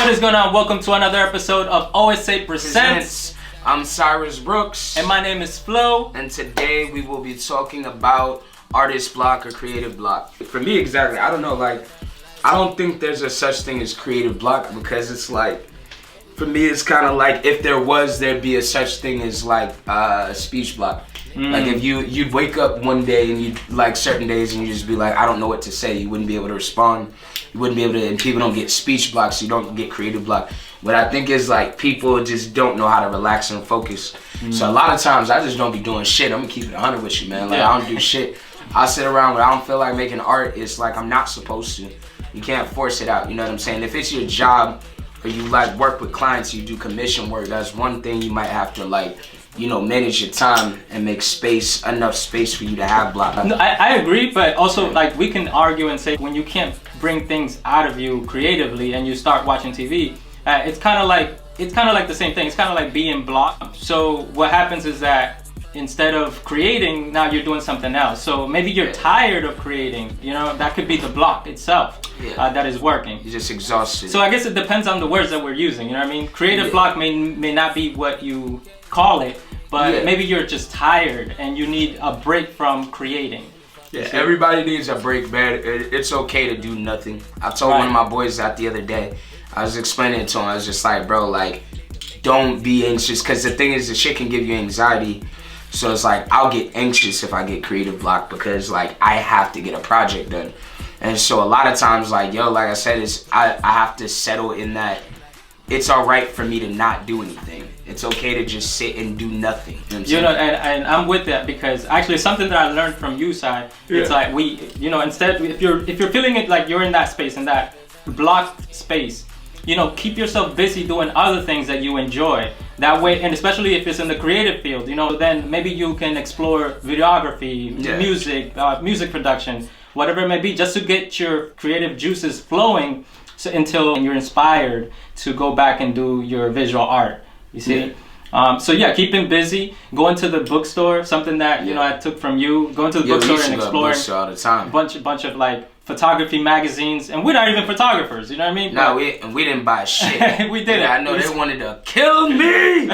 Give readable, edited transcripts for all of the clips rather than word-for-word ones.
What is going on? Welcome to another episode of OSA Presents. I'm Cyrus Brooks. And my name is Flo. And today we will be talking about artist block or creative block. For me, exactly, I don't know, I don't think there's a such thing as creative block because it's like, for me, it's kind of like if there was, there'd be a such thing as speech block. Like if you'd wake up one day and you'd certain days and you'd just be like, I don't know what to say. You wouldn't be able to respond. You wouldn't be able to, and people don't get speech blocks, so you don't get creative block. What I think is people just don't know how to relax and focus. So a lot of times I just don't be doing shit. I'm gonna keep it 100 with you, man. I don't do shit. I sit around when I don't feel like making art. It's like I'm not supposed to. You can't force it out. You know what I'm saying? If it's your job or you work with clients, you do commission work. That's one thing you might have to manage your time and make enough space for you to have block. No, I agree, but also we can argue and say when you can't bring things out of you creatively and you start watching TV, it's kind of like the same thing. It's kind of like being blocked. So what happens is that instead of creating, now you're doing something else. So maybe you're tired of creating. You know, that could be the block itself that is working. You're just exhausted. So I guess it depends on the words that we're using. You know what I mean? Creative block may not be what you call it, but maybe you're just tired and you need a break from creating. Yeah, everybody needs a break, man. It's okay to do nothing. I told one of my boys that the other day. I was explaining it to him. I was just like, bro, don't be anxious. Because the thing is, the shit can give you anxiety. So it's I'll get anxious if I get creative block because I have to get a project done. And so a lot of times like I said, I have to settle in that it's all right for me to not do anything. It's okay to just sit and do nothing. You know, and I'm with that because actually something that I learned from you, Sai, it's instead if you're feeling it like you're in that space, in that blocked space, keep yourself busy doing other things that you enjoy. That way, and especially if it's in the creative field, then maybe you can explore videography, music production, whatever it may be, just to get your creative juices flowing until you're inspired to go back and do your visual art. You see? Keeping busy, going to the bookstore, something that I took from you, going to the bookstore and exploring all the time. bunch of photography magazines, and we're not even photographers, you know what I mean? No, we didn't buy shit. We didn't. I know they wanted to kill me.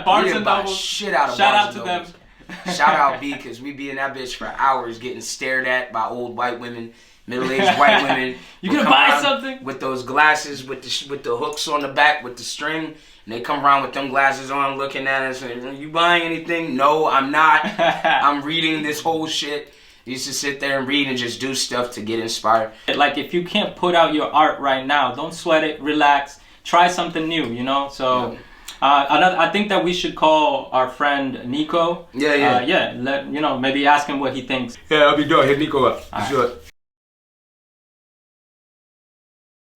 Barnes and Noble. Shit out of Shout out Barnes to them. Shout out B, because we be in that bitch for hours getting stared at by old white women, middle-aged white women. You gonna buy something? With those glasses with the hooks on the back with the string. And they come around with them glasses on looking at us and, are you buying anything? No, I'm not. I'm reading this whole shit. You used to sit there and read and just do stuff to get inspired. If you can't put out your art right now, don't sweat it, relax, try something new, So I think that we should call our friend Nico. Maybe ask him what he thinks. Yeah, I'll be doing. Hit Nico up. Sure.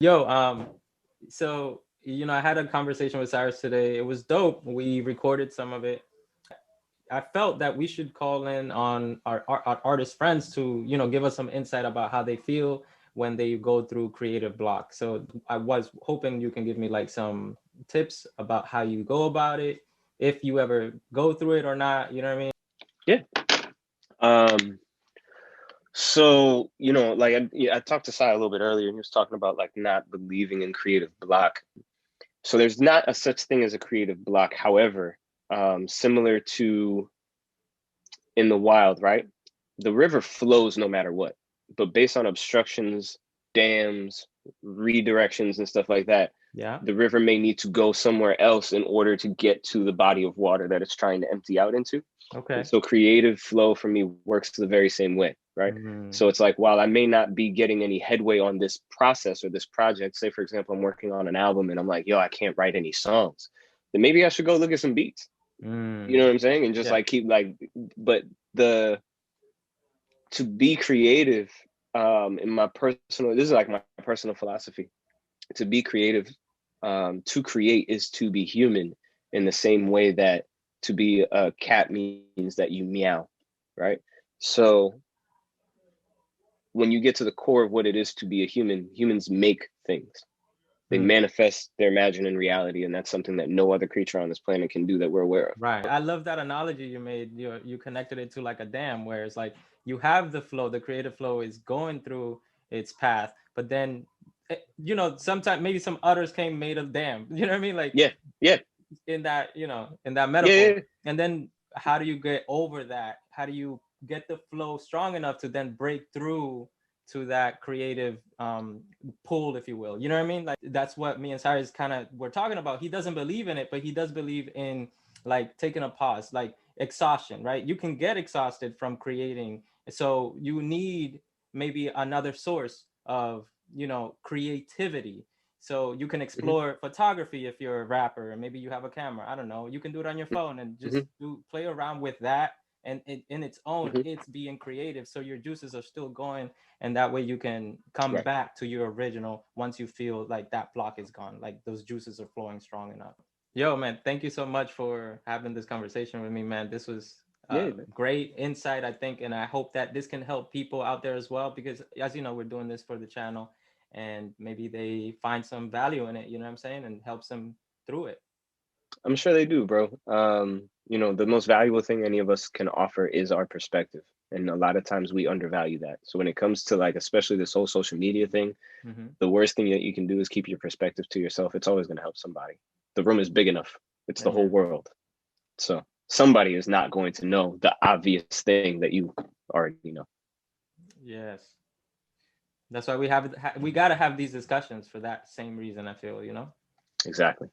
Yo, so I had a conversation with Cyrus today. It was dope. We recorded some of it. I felt that we should call in on our artist friends to, give us some insight about how they feel when they go through creative block. So I was hoping you can give me some tips about how you go about it, if you ever go through it or not, you know what I mean? Yeah. So, I talked to Sai a little bit earlier and he was talking about not believing in creative block. So there's not a such thing as a creative block. However, similar to in the wild, right? The river flows no matter what, but based on obstructions, dams, redirections and stuff like that, the river may need to go somewhere else in order to get to the body of water that it's trying to empty out into. Okay. So creative flow for me works the very same way, right? So it's while I may not be getting any headway on this process or this project, say for example, I'm working on an album and I'm I can't write any songs, then maybe I should go look at some beats. You know what I'm saying? And just keep but to be creative, in my personal, this is my personal philosophy, to be creative, to create is to be human, in the same way that to be a cat means that you meow, right? So when you get to the core of what it is to be a human, humans make things. They manifest their imagined reality, and that's something that no other creature on this planet can do that we're aware of. Right. I love that analogy you made. You connected it to a dam, where it's you have the flow, the creative flow is going through its path, but then you know, sometimes maybe some udders came made of dam. You know what I mean? Like Yeah. in that, you know, in that Yeah. metaphor. Yeah. And then how do you get over that? How do you get the flow strong enough to then break through to that creative pull, if you will? You know what I mean? Like that's what me and Cyrus kind of were talking about. He doesn't believe in it, but he does believe in like taking a pause, like exhaustion, right? You can get exhausted from creating. So you need maybe another source of, you know, creativity. So you can Mm-hmm. explore photography if you're a rapper, and maybe you have a camera. I don't know. You can do it on your phone and just Mm-hmm. play around with that. And in its own, Mm-hmm. it's being creative. So your juices are still going, and that way you can come Right. back to your original once you feel like that block is gone, like those juices are flowing strong enough. Yo, man, thank you so much for having this conversation with me, man. This was Yeah, man. great insight, I think, and I hope that this can help people out there as well, because as you know, we're doing this for the channel, and maybe they find some value in it, you know what I'm saying, and helps them through it. I'm sure they do, bro. You know, the most valuable thing any of us can offer is our perspective. And a lot of times we undervalue that. So when it comes to like, especially this whole social media thing, Mm-hmm. the worst thing that you can do is keep your perspective to yourself. It's always going to help somebody. The room is big enough. It's the whole Amen. world. So somebody is not going to know the obvious thing that you already know. Yes, that's why we have we got to have these discussions for that same reason, I feel, you know. Exactly.